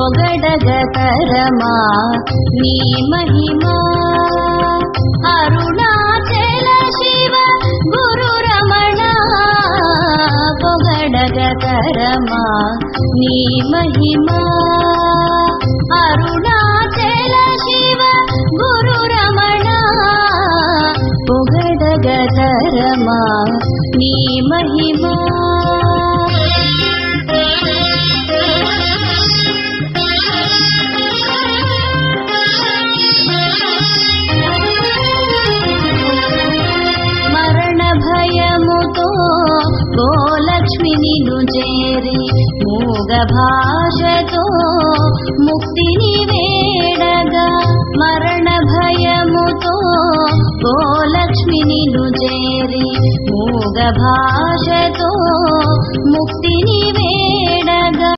పొగడగతరమా నీ మహిమా అరుణాచల శివ గురు రమణ పొగడగతరమా నీ మహిమా అరుణాచల శివ గురు రమణ పొగడగతరమా నీ మహిమా భయముతో గోలక్ష్మి నిన్ను చేరి మూగ భాషతో ముక్తిని వేడగా మరణ భయముతో గోలక్ష్మి నిన్ను చేరి మూగ భాషతో ముక్తిని